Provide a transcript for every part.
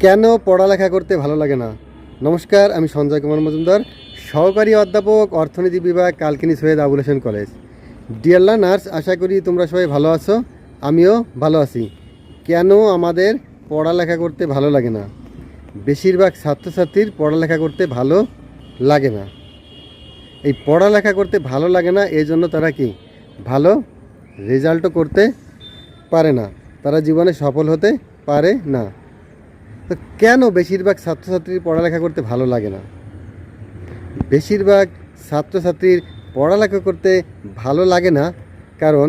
কেন পড়ালেখা করতে ভালো লাগে না? নমস্কার, আমি সঞ্জয় কুমার মজুমদার, সহকারী অধ্যাপক, অর্থনীতি বিভাগ, Kalkini Syed Abul Hossain college. Dear learners, আশা করি তোমরা সবাই ভালো আছো, আমিও ভালো আছি। কেন আমাদের পড়ালেখা করতে ভালো লাগে না? বেশিরভাগ ছাত্রছাত্রীর পড়ালেখা করতে ভালো লাগে না। এই পড়ালেখা করতে ভালো লাগে না, এই জন্য তারা কি ভালো রেজাল্টও করতে পারে না, তারা জীবনে সফল হতে পারে না। তো কেন বেশিরভাগ ছাত্রছাত্রীর পড়ালেখা করতে ভালো লাগে না? বেশিরভাগ ছাত্রছাত্রীর পড়ালেখা করতে ভালো লাগে না কারণ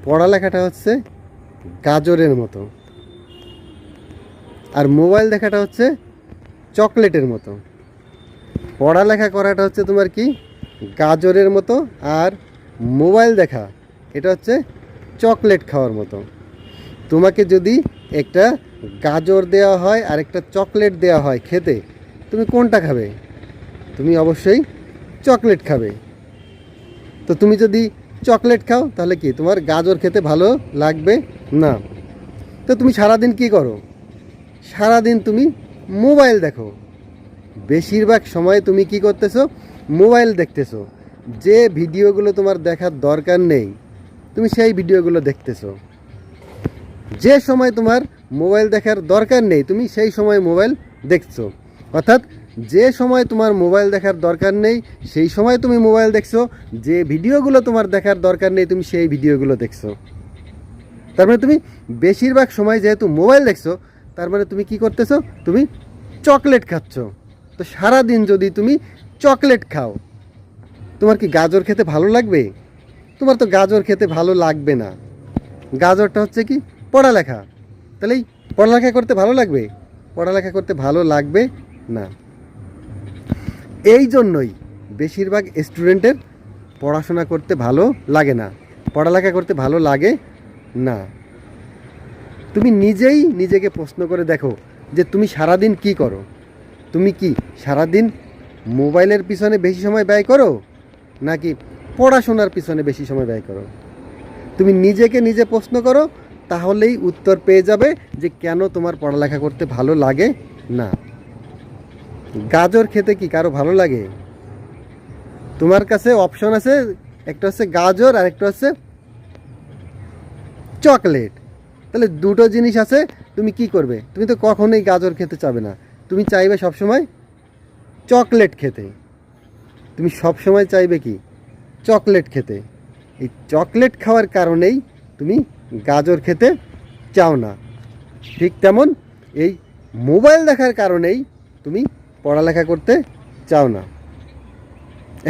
পড়ালেখাটা হচ্ছে গাজরের মতো, আর মোবাইল দেখাটা হচ্ছে চকলেটের মতো। পড়ালেখা করাটা হচ্ছে তোমার কি গাজরের মতো, আর মোবাইল দেখা এটা হচ্ছে চকলেট খাওয়ার মতো। তোমাকে যদি একটা গাজর দেওয়া হয় আর একটা চকলেট দেওয়া হয় খেতে, তুমি কোনটা খাবে? তুমি অবশ্যই চকলেট খাবে। তো তুমি যদি চকলেট খাও তাহলে কি তোমার গাজর খেতে ভালো লাগবে না। তো তুমি সারাদিন কি করো? সারাদিন তুমি মোবাইল দেখো। বেশিরভাগ সময় তুমি কি করতেছো? মোবাইল দেখতেছো। যে ভিডিওগুলো তোমার দেখার দরকার নেই তুমি সেই ভিডিওগুলো দেখতেছো। যে সময় তোমার মোবাইল দেখার দরকার নেই তুমি সেই সময় মোবাইল দেখছো। অর্থাৎ যে সময় তোমার মোবাইল দেখার দরকার নেই সেই সময় তুমি মোবাইল দেখছো, যে ভিডিওগুলো তোমার দেখার দরকার নেই তুমি সেই ভিডিওগুলো দেখছো। তার মানে তুমি বেশিরভাগ সময় যেহেতু মোবাইল দেখছো, তার মানে তুমি কি করতেছো? তুমি চকলেট খাচ্ছ। তো সারাদিন যদি তুমি চকলেট খাও, তোমার কি গাজর খেতে ভালো লাগবে? তোমার তো গাজর খেতে ভালো লাগবে না। গাজরটা হচ্ছে কি পড়ালেখা। তাহলে এই পড়ালেখা করতে ভালো লাগবে? পড়ালেখা করতে ভালো লাগবে না। এই জন্যই বেশিরভাগ স্টুডেন্টের পড়াশোনা করতে ভালো লাগে না, পড়ালেখা করতে ভালো লাগে না। তুমি নিজেই নিজেকে প্রশ্ন করে দেখো যে তুমি সারাদিন কি করো। তুমি কি সারাদিন মোবাইলের পিছনে বেশি সময় ব্যয় করো নাকি পড়াশোনার পিছনে বেশি সময় ব্যয় করো? তুমি নিজেকে নিজে প্রশ্ন করো, তাহলেই উত্তর পেয়ে যাবে যে কেন তোমার পড়ালেখা করতে ভালো লাগে না। গাজর খেতে কি কারো ভালো লাগে? তোমার কাছে অপশন আছে, একটা হচ্ছে গাজর আর একটা হচ্ছে চকলেট। তাহলে দুটো জিনিস আছে, তুমি কি করবে? তুমি তো কখনোই গাজর খেতে চাবে না, তুমি চাইবে সবসময় চকলেট খেতে। তুমি সবসময় চাইবে কি চকলেট খেতে। এই চকলেট খাওয়ার কারণেই তুমি গাজর খেতে চাও না। ঠিক তেমন এই মোবাইল দেখার কারণেই তুমি পড়ালেখা করতে চাও না।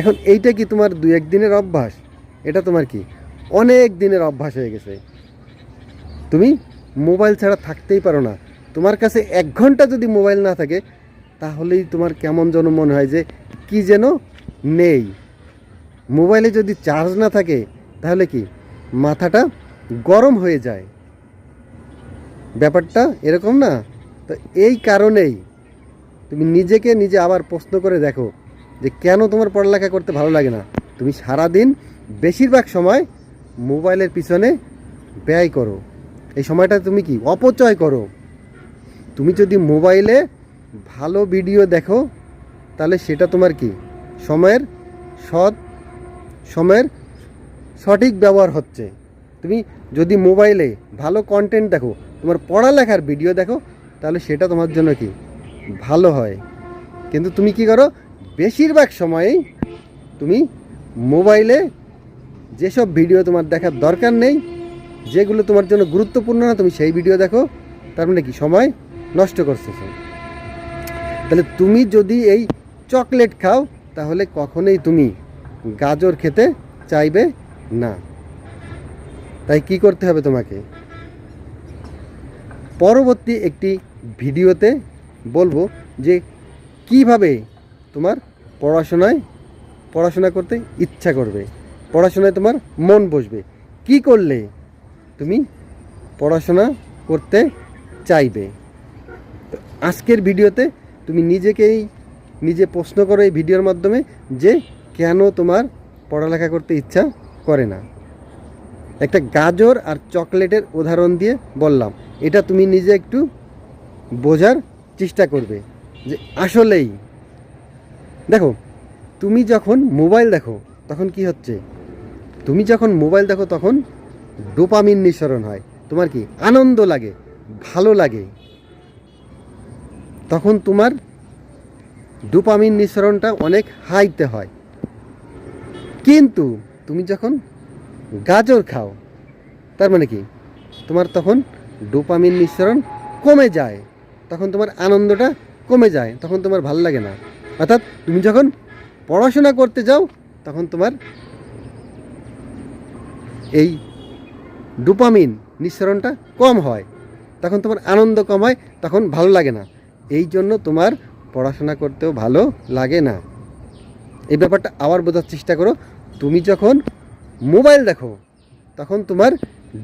এখন এইটা কি তোমার দু এক দিনের অভ্যাস? এটা তোমার কি অনেক দিনের অভ্যাস হয়ে গেছে। তুমি মোবাইল ছাড়া থাকতেই পারো না। তোমার কাছে 1 ঘন্টা যদি মোবাইল না থাকে তাহলেই তোমার কেমন যেন মনে হয় যে কি যেন নেই। মোবাইলে যদি চার্জ না থাকে তাহলে কি মাথাটা গরম হয়ে যায়। ব্যাপারটা এরকম না? তো এই কারণেই তুমি নিজেকে নিজে আবার প্রশ্ন করে দেখো যে কেন তোমার পড়ালেখা করতে ভালো লাগে না। তুমি সারাদিন বেশিরভাগ সময় মোবাইলের পিছনে ব্যয় করো। এই সময়টা তুমি কি অপচয় করো। তুমি যদি মোবাইলে ভালো ভিডিও দেখো তাহলে সেটা তোমার কি সময়ের সময়ের সঠিক ব্যবহার হচ্ছে। তুমি যদি মোবাইলে ভালো কন্টেন্ট দেখো, তোমার পড়ালেখার ভিডিও দেখো, তাহলে সেটা তোমার জন্য কি ভালো হয়। কিন্তু তুমি কি করো? বেশিরভাগ সময়েই তুমি মোবাইলে যেসব ভিডিও তোমার দেখার দরকার নেই, যেগুলো তোমার জন্য গুরুত্বপূর্ণ না, তুমি সেই ভিডিও দেখো। তার মানে কি সময় নষ্ট করতেছো। তাহলে তুমি যদি এই চকলেট খাও তাহলে কখনোই তুমি গাজর খেতে চাইবে না। তাই কি করতে হবে তোমাকে? পরবর্তী একটি ভিডিওতে বলবো যে কিভাবে তোমার পড়াশোনা করতে ইচ্ছা করবে, পড়াশোনায় তোমার মন বসবে, কি করলে তুমি পড়াশোনা করতে চাইবে। তো আজকের ভিডিওতে তুমি নিজে প্রশ্ন করো এই ভিডিওর মাধ্যমে যে কেন তোমার পড়ালেখা করতে ইচ্ছা করে না। একটা গাজর আর চকলেটের উদাহরণ দিয়ে বললাম, এটা তুমি নিজে একটু বোঝার চেষ্টা করবে যে আসলেই দেখো, তুমি যখন মোবাইল দেখো তখন কি হচ্ছে, তুমি যখন মোবাইল দেখো তখন ডোপামিন নিঃসরণ হয়, তোমার কি আনন্দ লাগে, ভালো লাগে, তখন তোমার ডোপামিন নিঃসরণটা অনেক হাইতে হয়। কিন্তু তুমি যখন গাজর খাও তার মানে কি, তোমার তখন ডোপামিন নিঃসরণ কমে যায়, তখন তোমার আনন্দটা কমে যায়, তখন তোমার ভালো লাগে না। অর্থাৎ তুমি যখন পড়াশোনা করতে যাও তখন তোমার এই ডোপামিন নিঃসরণটা কম হয়, তখন তোমার আনন্দ কম হয়, তখন ভালো লাগে না, এই জন্য তোমার পড়াশোনা করতেও ভালো লাগে না। এই ব্যাপারটা আবার বোঝার চেষ্টা করো। তুমি যখন মোবাইল দেখো তখন তোমার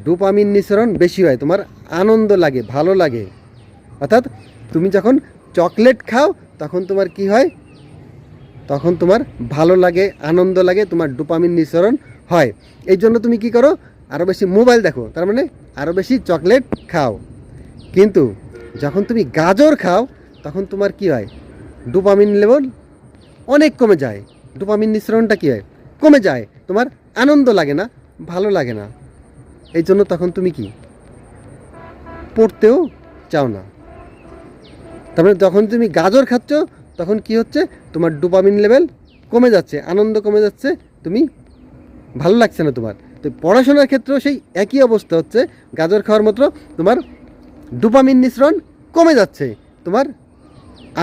ডোপামিন নিঃসরণ বেশি হয়, তোমার আনন্দ লাগে, ভালো লাগে। অর্থাৎ তুমি যখন চকলেট খাও তখন তোমার কি হয়, তখন তোমার ভালো লাগে, আনন্দ লাগে, তোমার ডোপামিন নিঃসরণ হয়। এই জন্য তুমি কি করো, আরও বেশি মোবাইল দেখো, তার মানে আরও বেশি চকলেট খাও। কিন্তু যখন তুমি গাজর খাও তখন তোমার কি হয়, ডোপামিন লেভেল অনেক কমে যায়, ডোপামিন নিঃসরণটা কী হয়, কমে যায়, তোমার আনন্দ লাগে না, ভালো লাগে না। এই জন্য তখন তুমি কি পড়তেও চাও না। তারপরে যখন তুমি গাজর খাচ্ছ তখন কি হচ্ছে, তোমার ডোপামিন লেভেল কমে যাচ্ছে, আনন্দ কমে যাচ্ছে, তুমি ভালো লাগছে না তোমার। তো পড়াশোনার ক্ষেত্রেও সেই একই অবস্থা হচ্ছে, গাজর খাওয়ার মতো তোমার ডোপামিন নিঃসরণ কমে যাচ্ছে, তোমার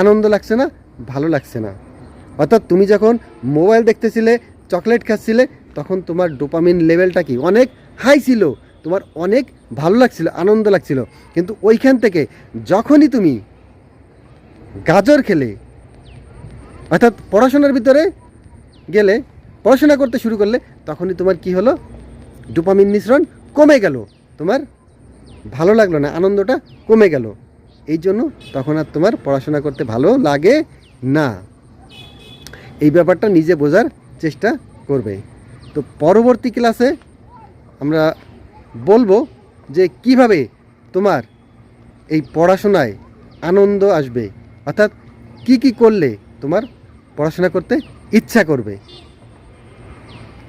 আনন্দ লাগছে না, ভালো লাগছে না। অর্থাৎ তুমি যখন মোবাইল দেখতেছিলে, চকলেট খাচ্ছিলে, তখন তোমার ডোপামিন লেভেলটা কি অনেক হাই ছিল, তোমার অনেক ভালো লাগছিল, আনন্দ লাগছিল। কিন্তু ওইখান থেকে যখনই তুমি গাজর খেলে, অর্থাৎ পড়াশোনার ভিতরে গেলে, পড়াশোনা করতে শুরু করলে, তখনই তোমার কি হলো, ডোপামিন নিঃসরণ কমে গেল, তোমার ভালো লাগলো না, আনন্দটা কমে গেল। এই জন্য তখন আর তোমার পড়াশোনা করতে ভালো লাগে না। এই ব্যাপারটা নিজে বোঝার চেষ্টা করবে। তো পরবর্তী ক্লাসে আমরা বলবো যে কিভাবে তোমার এই পড়াশোনায় আনন্দ আসবে, অর্থাৎ কি কি করলে তোমার পড়াশোনা করতে ইচ্ছা করবে।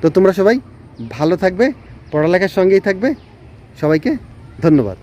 তো তোমরা সবাই ভালো থাকবে, পড়ালেখার সঙ্গেই থাকবে। সবাইকে ধন্যবাদ।